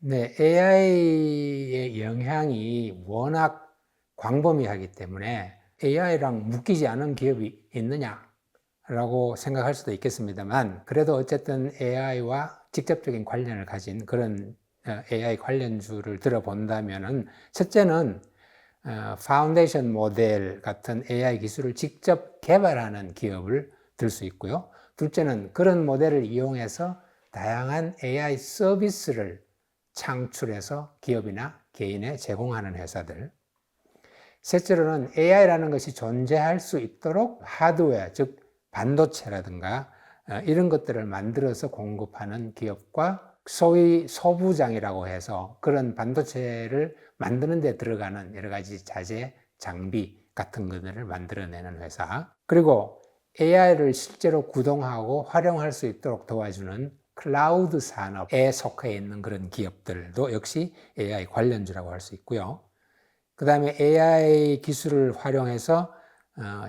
네, AI의 영향이 워낙 광범위하기 때문에 AI랑 묶이지 않은 기업이 있느냐라고 생각할 수도 있겠습니다만, 그래도 어쨌든 AI와 직접적인 관련을 가진 그런 AI 관련주를 들어본다면은, 첫째는 파운데이션 모델 같은 AI 기술을 직접 개발하는 기업을 들 수 있고요. 둘째는 그런 모델을 이용해서 다양한 AI 서비스를 창출해서 기업이나 개인에 제공하는 회사들. 셋째로는 AI라는 것이 존재할 수 있도록 하드웨어, 즉 반도체라든가 이런 것들을 만들어서 공급하는 기업과 소위 소부장이라고 해서 그런 반도체를 만드는 데 들어가는 여러 가지 자재, 장비 같은 것들을 만들어내는 회사. 그리고 AI를 실제로 구동하고 활용할 수 있도록 도와주는 클라우드 산업에 속해 있는 그런 기업들도 역시 AI 관련주라고 할 수 있고요. 그 다음에 AI 기술을 활용해서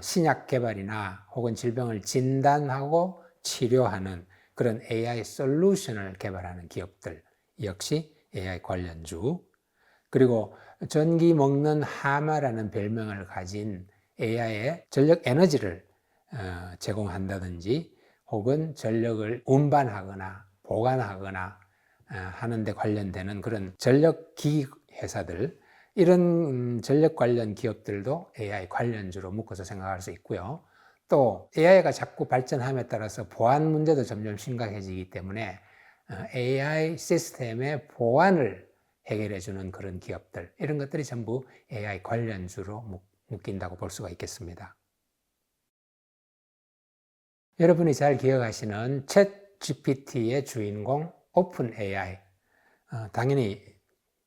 신약 개발이나 혹은 질병을 진단하고 치료하는 그런 AI 솔루션을 개발하는 기업들 역시 AI 관련주. 그리고 전기 먹는 하마라는 별명을 가진 AI의 전력 에너지를 제공한다든지 혹은 전력을 운반하거나 보관하거나 하는 데 관련되는 그런 전력기기 회사들, 이런 전력 관련 기업들도 AI 관련주로 묶어서 생각할 수 있고요. 또 AI가 자꾸 발전함에 따라서 보안 문제도 점점 심각해지기 때문에 AI 시스템의 보안을 해결해주는 그런 기업들, 이런 것들이 전부 AI 관련주로 묶인다고 볼 수가 있겠습니다. 여러분이 잘 기억하시는 챗 GPT의 주인공 오픈 AI, 당연히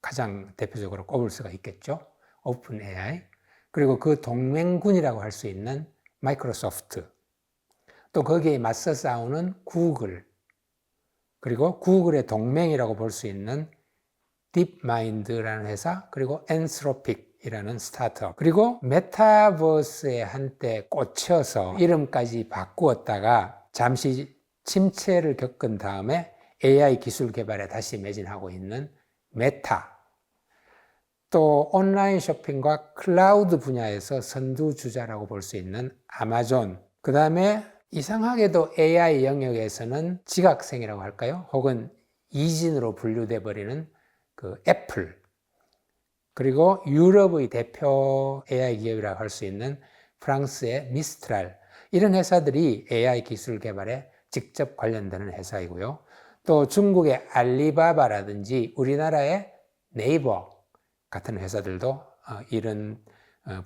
가장 대표적으로 꼽을 수가 있겠죠. 오픈 AI, 그리고 그 동맹군이라고 할 수 있는 마이크로소프트, 또 거기에 맞서 싸우는 구글, 그리고 구글의 동맹이라고 볼 수 있는 딥마인드라는 회사, 그리고 엔스로픽이라는 스타트업, 그리고 메타버스에 한때 꽂혀서 이름까지 바꾸었다가 잠시 침체를 겪은 다음에 AI 기술 개발에 다시 매진하고 있는 메타, 또 온라인 쇼핑과 클라우드 분야에서 선두주자라고 볼 수 있는 아마존, 그 다음에 이상하게도 AI 영역에서는 지각생이라고 할까요? 혹은 이진으로 분류돼 버리는 그 애플, 그리고 유럽의 대표 AI 기업이라고 할 수 있는 프랑스의 미스트랄, 이런 회사들이 AI 기술 개발에 직접 관련되는 회사이고요. 또 중국의 알리바바라든지 우리나라의 네이버 같은 회사들도 이런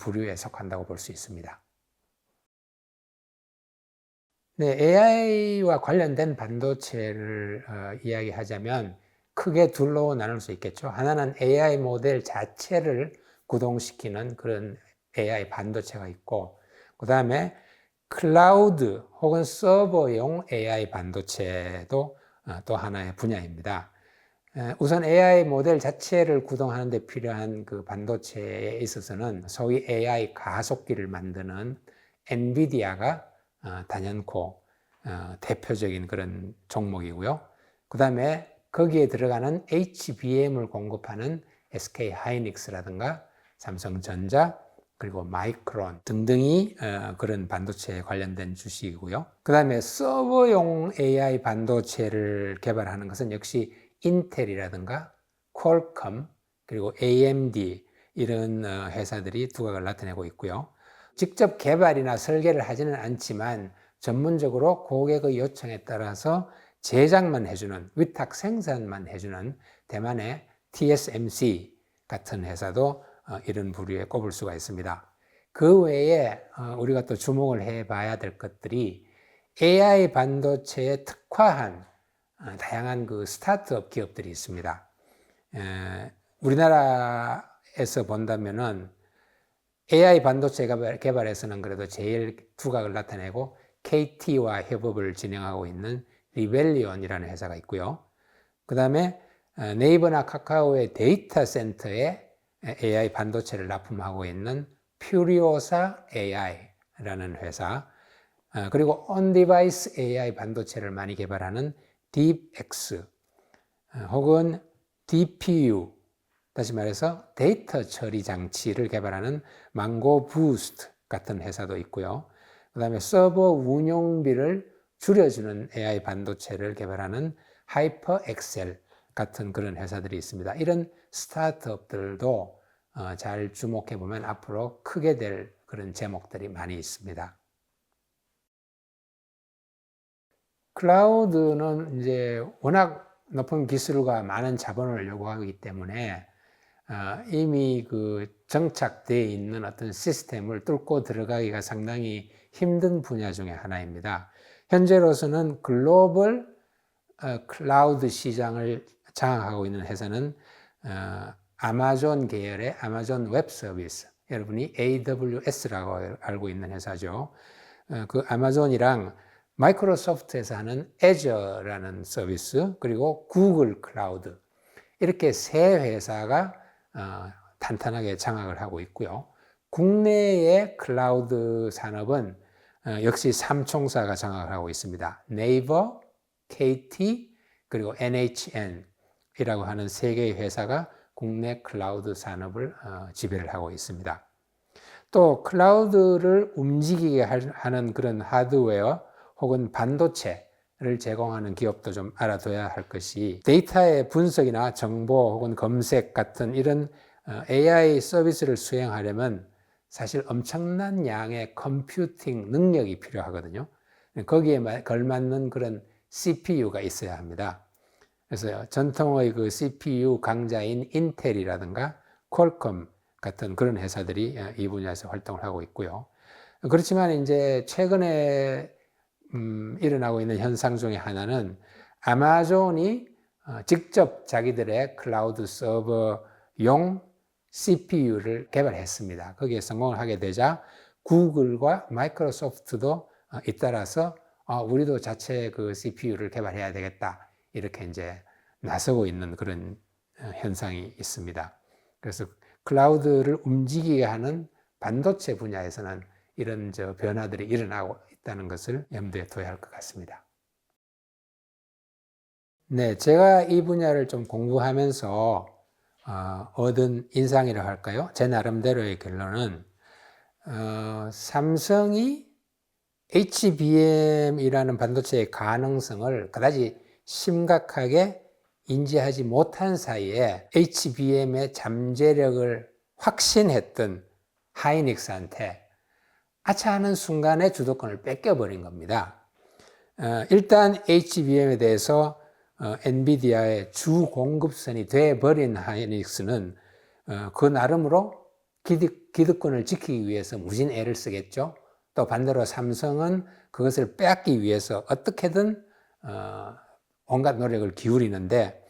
부류에 속한다고 볼 수 있습니다. 네, AI와 관련된 반도체를 이야기하자면 크게 둘로 나눌 수 있겠죠. 하나는 AI 모델 자체를 구동시키는 그런 AI 반도체가 있고, 그 다음에 클라우드 혹은 서버용 AI 반도체도 또 하나의 분야입니다. 우선 AI 모델 자체를 구동하는 데 필요한 그 반도체에 있어서는 소위 AI 가속기를 만드는 엔비디아가 단연코 대표적인 그런 종목이고요. 그 다음에 거기에 들어가는 HBM을 공급하는 SK 하이닉스라든가 삼성전자, 그리고 마이크론 등등이 그런 반도체에 관련된 주식이고요. 그 다음에 서버용 AI 반도체를 개발하는 것은 역시 인텔이라든가 퀄컴, 그리고 AMD 이런 회사들이 두각을 나타내고 있고요. 직접 개발이나 설계를 하지는 않지만 전문적으로 고객의 요청에 따라서 제작만 해주는, 위탁 생산만 해주는 대만의 TSMC 같은 회사도 이런 부류에 꼽을 수가 있습니다. 그 외에 우리가 또 주목을 해봐야 될 것들이 AI 반도체에 특화한 다양한 그 스타트업 기업들이 있습니다. 우리나라에서 본다면은 AI 반도체 개발에서는 그래도 제일 두각을 나타내고 KT와 협업을 진행하고 있는 리벨리온이라는 회사가 있고요. 그 다음에 네이버나 카카오의 데이터 센터에 AI 반도체를 납품하고 있는 퓨리오사 AI라는 회사, 그리고 온디바이스 AI 반도체를 많이 개발하는 딥엑스, 혹은 DPU, 다시 말해서 데이터 처리 장치를 개발하는 망고 부스트 같은 회사도 있고요. 그 다음에 서버 운용비를 줄여주는 AI 반도체를 개발하는 하이퍼 엑셀 같은 그런 회사들이 있습니다. 이런 스타트업들도 잘 주목해 보면 앞으로 크게 될 그런 제목들이 많이 있습니다. 클라우드는 이제 워낙 높은 기술과 많은 자본을 요구하기 때문에 이미 그 정착되어 있는 어떤 시스템을 뚫고 들어가기가 상당히 힘든 분야 중에 하나입니다. 현재로서는 글로벌 클라우드 시장을 장악하고 있는 회사는 아마존 계열의 아마존 웹 서비스, 여러분이 AWS라고 알고 있는 회사죠. 그 아마존이랑 마이크로소프트에서 하는 애저라는 서비스, 그리고 구글 클라우드, 이렇게 세 회사가 탄탄하게 장악을 하고 있고요. 국내의 클라우드 산업은 역시 삼총사가 장악을 하고 있습니다. 네이버, KT, 그리고 NHN이라고 하는 세 개의 회사가 국내 클라우드 산업을 지배를 하고 있습니다. 또 클라우드를 움직이게 하는 그런 하드웨어 혹은 반도체를 제공하는 기업도 좀 알아둬야 할 것이, 데이터의 분석이나 정보 혹은 검색 같은 이런 AI 서비스를 수행하려면 사실 엄청난 양의 컴퓨팅 능력이 필요하거든요. 거기에 걸맞는 그런 CPU가 있어야 합니다. 그래서 전통의 그 CPU 강자인 인텔이라든가 퀄컴 같은 그런 회사들이 이 분야에서 활동을 하고 있고요. 그렇지만 이제 최근에 일어나고 있는 현상 중에 하나는 아마존이 직접 자기들의 클라우드 서버용 CPU를 개발했습니다. 거기에 성공을 하게 되자 구글과 마이크로소프트도 잇따라서 우리도 자체 그 CPU를 개발해야 되겠다, 이렇게 이제 나서고 있는 그런 현상이 있습니다. 그래서 클라우드를 움직이게 하는 반도체 분야에서는 이런 변화들이 일어나고 있다는 것을 염두에 둬야 할 것 같습니다. 네, 제가 이 분야를 좀 공부하면서 얻은 인상이라고 할까요? 제 나름대로의 결론은 삼성이 HBM이라는 반도체의 가능성을 그다지 심각하게 인지하지 못한 사이에 HBM의 잠재력을 확신했던 하이닉스한테 아차하는 순간에 주도권을 뺏겨버린 겁니다. 일단 HBM에 대해서 엔비디아의 주 공급선이 돼버린 하이닉스는 그 나름으로 기득권을 지키기 위해서 무진 애를 쓰겠죠. 또 반대로 삼성은 그것을 빼앗기 위해서 어떻게든 온갖 노력을 기울이는데,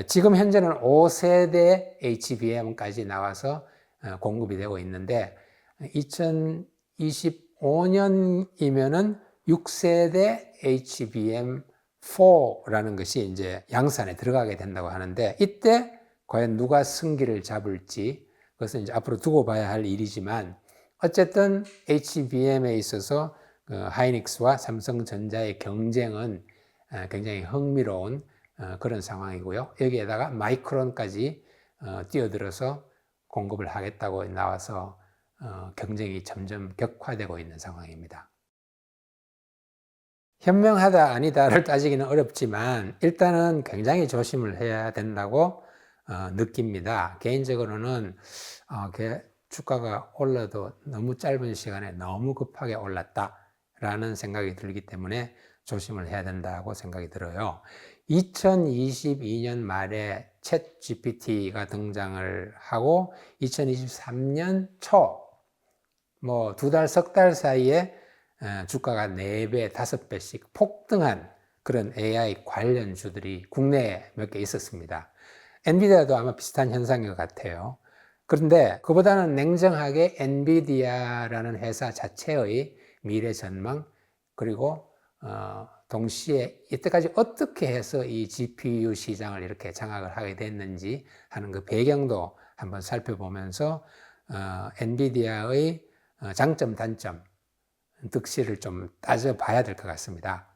지금 현재는 5세대 HBM까지 나와서 공급이 되고 있는데 2025년이면은 6세대 HBM4라는 것이 이제 양산에 들어가게 된다고 하는데, 이때 과연 누가 승기를 잡을지 그것은 이제 앞으로 두고 봐야 할 일이지만, 어쨌든 HBM에 있어서 하이닉스와 삼성전자의 경쟁은 굉장히 흥미로운 그런 상황이고요. 여기에다가 마이크론까지 뛰어들어서 공급을 하겠다고 나와서 경쟁이 점점 격화되고 있는 상황입니다. 현명하다 아니다를 따지기는 어렵지만 일단은 굉장히 조심을 해야 된다고 느낍니다. 개인적으로는 주가가 올라도 너무 짧은 시간에 너무 급하게 올랐다라는 생각이 들기 때문에 조심을 해야 된다고 생각이 들어요. 2022년 말에 챗 GPT가 등장을 하고 2023년 초 뭐 2달, 석 달 사이에 주가가 4배, 5배씩 폭등한 그런 AI 관련주들이 국내에 몇 개 있었습니다. 엔비디아도 아마 비슷한 현상인 것 같아요. 그런데 그보다는 냉정하게 엔비디아라는 회사 자체의 미래 전망, 그리고 동시에 이때까지 어떻게 해서 이 GPU 시장을 이렇게 장악을 하게 됐는지 하는 그 배경도 한번 살펴보면서 엔비디아의 장점, 단점, 득실을 좀 따져봐야 될 것 같습니다.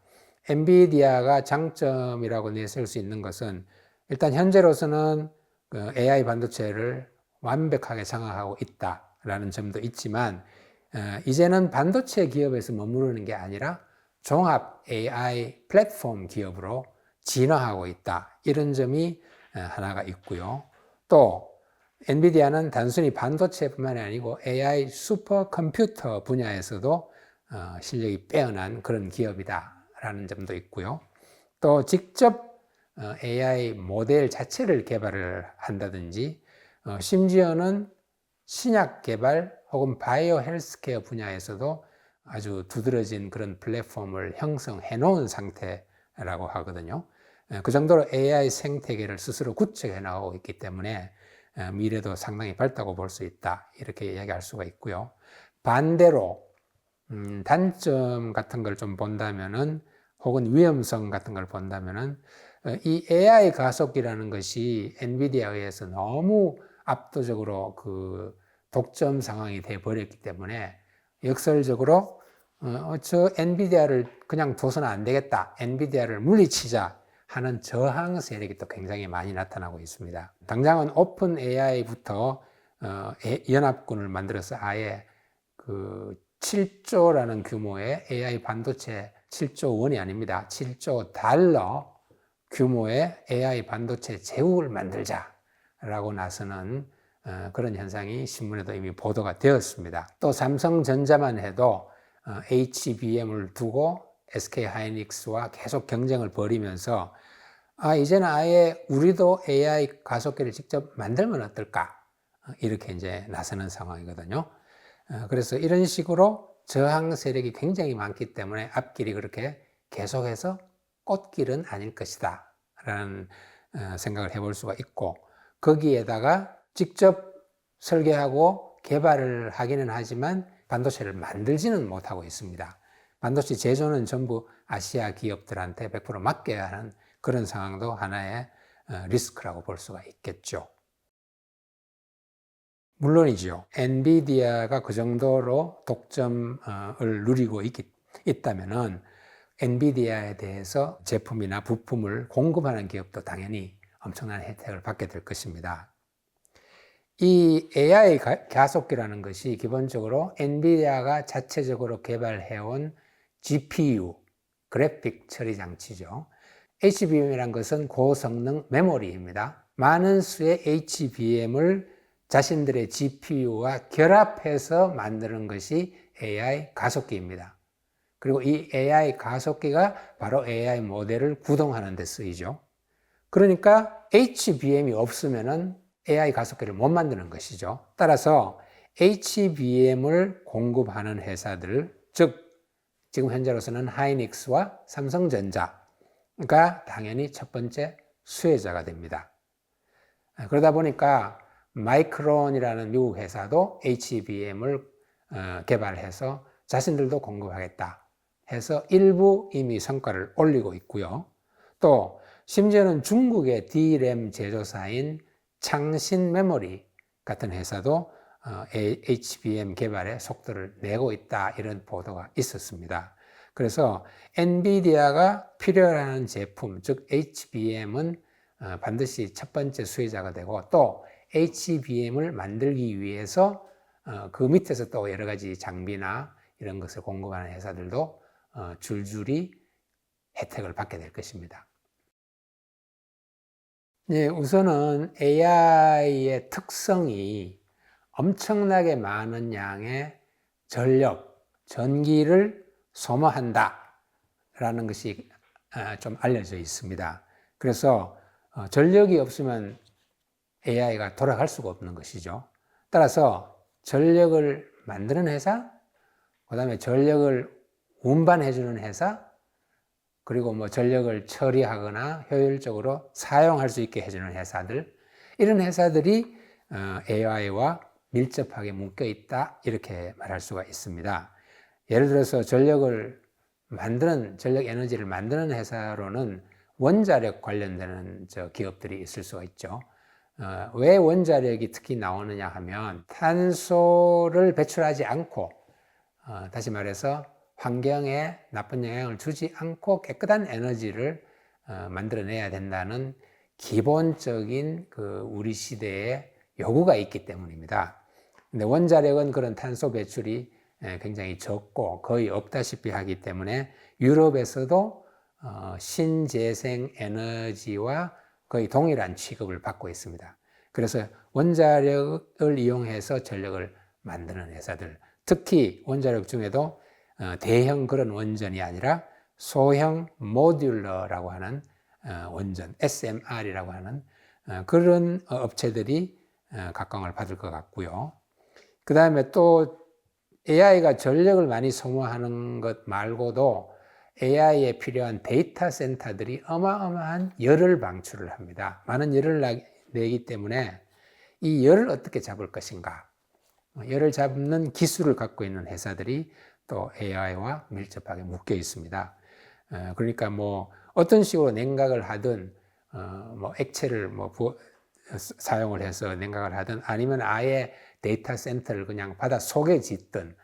엔비디아가 장점이라고 내세울 수 있는 것은 일단 현재로서는 그 AI 반도체를 완벽하게 장악하고 있다라는 점도 있지만 이제는 반도체 기업에서 머무르는 게 아니라 종합 AI 플랫폼 기업으로 진화하고 있다. 이런 점이 하나가 있고요. 또 엔비디아는 단순히 반도체뿐만이 아니고 AI 슈퍼컴퓨터 분야에서도 실력이 빼어난 그런 기업이다라는 점도 있고요. 또 직접 AI 모델 자체를 개발을 한다든지 심지어는 신약 개발 혹은 바이오 헬스케어 분야에서도 아주 두드러진 그런 플랫폼을 형성해 놓은 상태라고 하거든요. 그 정도로 AI 생태계를 스스로 구축해 나가고 있기 때문에 미래도 상당히 밝다고 볼 수 있다. 이렇게 이야기할 수가 있고요. 반대로 단점 같은 걸 좀 본다면은 혹은 위험성 같은 걸 본다면은 이 AI 가속기라는 것이 엔비디아에 의해서 너무 압도적으로 그 독점 상황이 돼 버렸기 때문에 역설적으로 저 엔비디아를 그냥 둬서는 안 되겠다. 엔비디아를 물리치자 하는 저항 세력이 또 굉장히 많이 나타나고 있습니다. 당장은 오픈 AI부터 연합군을 만들어서 아예 그 7조라는 규모의 AI 반도체 7조 원이 아닙니다. 7조 달러 규모의 AI 반도체 제국을 만들자라고 나서는 그런 현상이 신문에도 이미 보도가 되었습니다. 또 삼성전자만 해도 HBM을 두고 SK하이닉스와 계속 경쟁을 벌이면서 이제는 아예 우리도 AI 가속기를 직접 만들면 어떨까? 이렇게 이제 나서는 상황이거든요. 그래서 이런 식으로 저항 세력이 굉장히 많기 때문에 앞길이 그렇게 계속해서 꽃길은 아닐 것이다 라는 생각을 해볼 수가 있고, 거기에다가 직접 설계하고 개발을 하기는 하지만 반도체를 만들지는 못하고 있습니다. 반도체 제조는 전부 아시아 기업들한테 100% 맡겨야 하는 그런 상황도 하나의 리스크라고 볼 수가 있겠죠. 물론이죠. 엔비디아가 그 정도로 독점을 누리고 있다면은 엔비디아에 대해서 제품이나 부품을 공급하는 기업도 당연히 엄청난 혜택을 받게 될 것입니다. 이 AI 가속기라는 것이 기본적으로 엔비디아가 자체적으로 개발해온 GPU, 그래픽 처리 장치죠. HBM이란 것은 고성능 메모리입니다. 많은 수의 HBM을 자신들의 GPU와 결합해서 만드는 것이 AI 가속기입니다. 그리고 이 AI 가속기가 바로 AI 모델을 구동하는 데 쓰이죠. 그러니까 HBM이 없으면은 AI 가속기를 못 만드는 것이죠. 따라서 HBM을 공급하는 회사들, 즉 지금 현재로서는 하이닉스와 삼성전자가 당연히 첫 번째 수혜자가 됩니다. 그러다 보니까 마이크론이라는 미국 회사도 HBM을 개발해서 자신들도 공급하겠다 해서 일부 이미 성과를 올리고 있고요. 또 심지어는 중국의 D램 제조사인 창신 메모리 같은 회사도 HBM 개발에 속도를 내고 있다, 이런 보도가 있었습니다. 그래서 엔비디아가 필요로 제품, 즉 HBM은 반드시 첫 번째 수혜자가 되고, 또 HBM을 만들기 위해서 그 밑에서 또 여러 가지 장비나 이런 것을 공급하는 회사들도 줄줄이 혜택을 받게 될 것입니다. 네, 우선은 AI의 특성이 엄청나게 많은 양의 전력, 전기를 소모한다라는 것이 좀 알려져 있습니다. 그래서 전력이 없으면 AI가 돌아갈 수가 없는 것이죠. 따라서 전력을 만드는 회사, 그 다음에 전력을 운반해주는 회사, 그리고 뭐 전력을 처리하거나 효율적으로 사용할 수 있게 해주는 회사들, 이런 회사들이 AI와 밀접하게 묶여 있다, 이렇게 말할 수가 있습니다. 예를 들어서 전력 에너지를 만드는 회사로는 원자력 관련되는 기업들이 있을 수가 있죠. 왜 원자력이 특히 나오느냐 하면 탄소를 배출하지 않고, 다시 말해서 환경에 나쁜 영향을 주지 않고 깨끗한 에너지를 만들어내야 된다는 기본적인 그 우리 시대의 요구가 있기 때문입니다. 근데 원자력은 그런 탄소 배출이 굉장히 적고 거의 없다시피 하기 때문에 유럽에서도 신재생 에너지와 거의 동일한 취급을 받고 있습니다. 그래서 원자력을 이용해서 전력을 만드는 회사들, 특히 원자력 중에도 대형 그런 원전이 아니라 소형 모듈러라고 하는 원전, SMR이라고 하는 그런 업체들이 각광을 받을 것 같고요. 그 다음에 또 AI가 전력을 많이 소모하는 것 말고도 AI에 필요한 데이터 센터들이 어마어마한 열을 방출을 합니다. 많은 열을 내기 때문에 이 열을 어떻게 잡을 것인가, 열을 잡는 기술을 갖고 있는 회사들이 또 AI와 밀접하게 묶여 있습니다. 그러니까 뭐 어떤 식으로 냉각을 하든 뭐 액체를 사용을 해서 냉각을 하든 아니면 아예 데이터 센터를 그냥 바닷속에 짓든,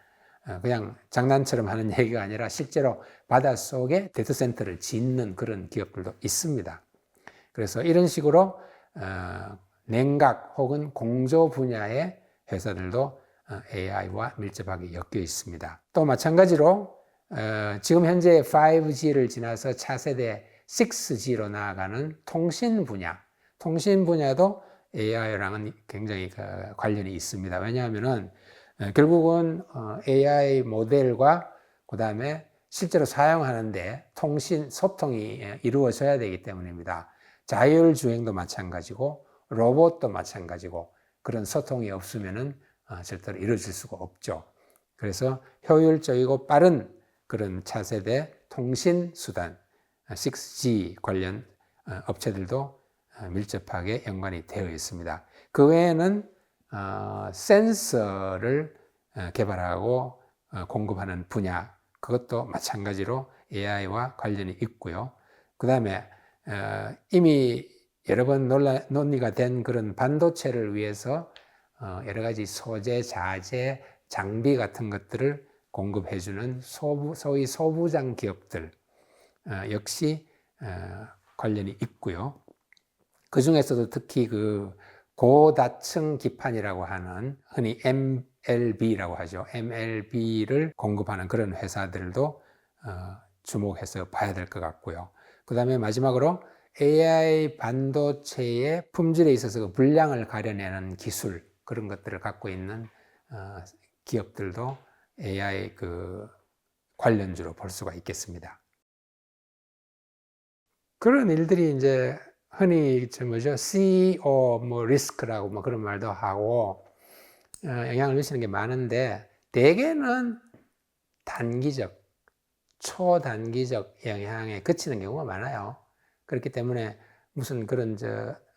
그냥 장난처럼 하는 얘기가 아니라 실제로 바닷속에 데이터 센터를 짓는 그런 기업들도 있습니다. 그래서 이런 식으로 냉각 혹은 공조 분야의 회사들도 AI와 밀접하게 엮여 있습니다. 또 마찬가지로 지금 현재 5G를 지나서 차세대 6G로 나아가는 통신 분야도 AI랑은 굉장히 관련이 있습니다. 왜냐하면은 결국은 AI 모델과 그 다음에 실제로 사용하는데 소통이 이루어져야 되기 때문입니다. 자율주행도 마찬가지고 로봇도 마찬가지고 그런 소통이 없으면은 절대로 이루어질 수가 없죠. 그래서 효율적이고 빠른 그런 차세대 통신 수단 6G 관련 업체들도 밀접하게 연관이 되어 있습니다. 그 외에는 센서를 개발하고 공급하는 분야, 그것도 마찬가지로 AI와 관련이 있고요. 그 다음에 이미 여러 번 논의가 된 그런 반도체를 위해서 여러 가지 소재, 자재, 장비 같은 것들을 공급해주는 소위 소부장 기업들 역시 관련이 있고요. 그 중에서도 특히 그 고다층 기판이라고 하는 흔히 MLB라고 하죠. MLB를 공급하는 그런 회사들도 주목해서 봐야 될 것 같고요. 그 다음에 마지막으로 AI 반도체의 품질에 있어서 그 불량을 가려내는 기술, 그런 것들을 갖고 있는 기업들도 AI 관련주로 볼 수가 있겠습니다. 그런 일들이 이제 흔히 CEO 리스크라고 그런 말도 하고 영향을 미치는 게 많은데 대개는 단기적, 초단기적 영향에 그치는 경우가 많아요. 그렇기 때문에 무슨 그런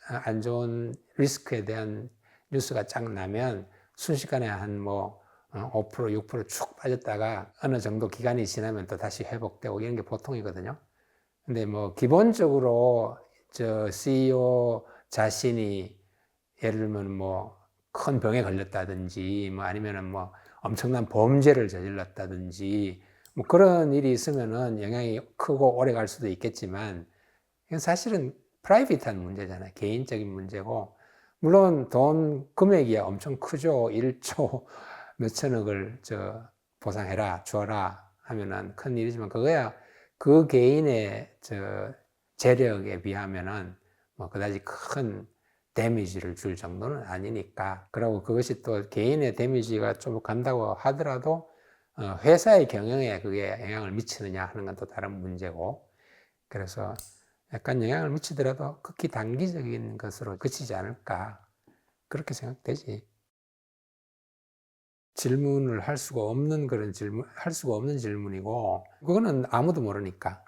안 좋은 리스크에 대한 뉴스가 쫙 나면 순식간에 한 5%, 6% 쭉 빠졌다가 어느 정도 기간이 지나면 또 다시 회복되고 이런 게 보통이거든요. 근데 기본적으로 CEO 자신이 예를 들면 큰 병에 걸렸다든지 아니면은 엄청난 범죄를 저질렀다든지 그런 일이 있으면은 영향이 크고 오래 갈 수도 있겠지만 이건 사실은 프라이빗한 문제잖아요. 개인적인 문제고 물론 돈 금액이야 엄청 크죠. 1조 몇천억을 보상해라 줘라 하면은 큰 일이지만 그거야 그 개인의 재력에 비하면은 그다지 큰 데미지를 줄 정도는 아니니까. 그리고 그것이 또 개인의 데미지가 좀 간다고 하더라도 회사의 경영에 그게 영향을 미치느냐 하는 건 또 다른 문제고. 그래서 약간 영향을 미치더라도 극히 단기적인 것으로 그치지 않을까 그렇게 생각되지. 질문을 할 수가 없는 그런 할 수가 없는 질문이고 그거는 아무도 모르니까.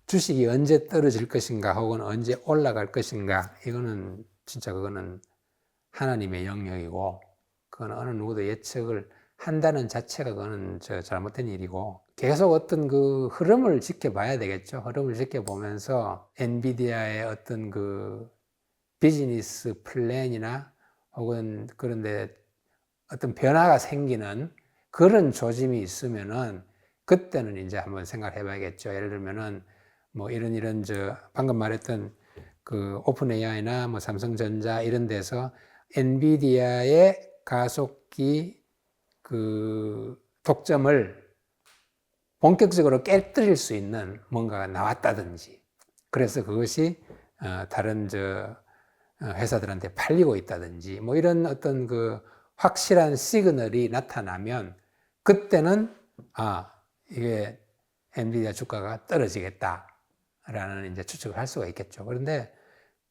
주식이 언제 떨어질 것인가 혹은 언제 올라갈 것인가 이거는 진짜 그거는 하나님의 영역이고 그건 어느 누구도 예측을 한다는 자체가 그거는 잘못된 일이고 계속 어떤 그 흐름을 지켜봐야 되겠죠. 흐름을 지켜보면서 엔비디아의 어떤 그 비즈니스 플랜이나 혹은 그런데 어떤 변화가 생기는 그런 조짐이 있으면은 그때는 이제 한번 생각해 봐야겠죠. 예를 들면은 이런 방금 말했던 그 오픈 AI나 뭐 삼성전자 이런 데서 엔비디아의 가속기 그 독점을 본격적으로 깨뜨릴 수 있는 뭔가가 나왔다든지, 그래서 그것이 다른 회사들한테 팔리고 있다든지, 뭐 이런 어떤 그 확실한 시그널이 나타나면 그때는 이게 엔비디아 주가가 떨어지겠다라는 이제 추측을 할 수가 있겠죠. 그런데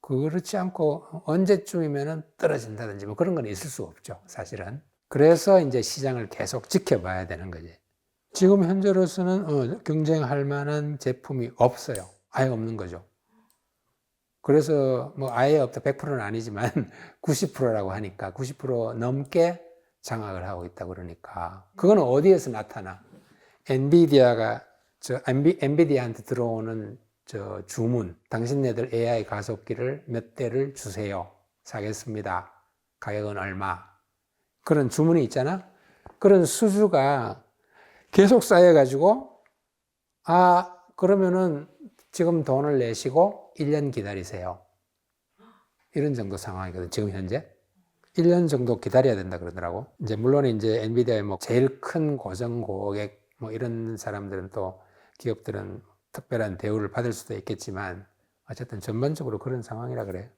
그렇지 않고 언제쯤이면은 떨어진다든지 뭐 그런 건 있을 수 없죠, 사실은. 그래서 이제 시장을 계속 지켜봐야 되는 거지. 지금 현재로서는 경쟁할 만한 제품이 없어요. 아예 없는 거죠. 그래서 뭐 아예 없다 100%는 아니지만 90%라고 하니까 90% 넘게 장악을 하고 있다 그러니까 그거는 어디에서 나타나? 엔비디아가 엔비디아한테 들어오는 주문, 당신네들 AI 가속기를 몇 대를 주세요. 사겠습니다. 가격은 얼마? 그런 주문이 있잖아. 그런 수주가 계속 쌓여가지고 그러면은 지금 돈을 내시고 1년 기다리세요. 이런 정도 상황이거든, 지금 현재. 1년 정도 기다려야 된다 그러더라고. 이제 물론 이제 엔비디아의 뭐 제일 큰 고정 고객 뭐 이런 사람들은 또 기업들은 특별한 대우를 받을 수도 있겠지만 어쨌든 전반적으로 그런 상황이라 그래요.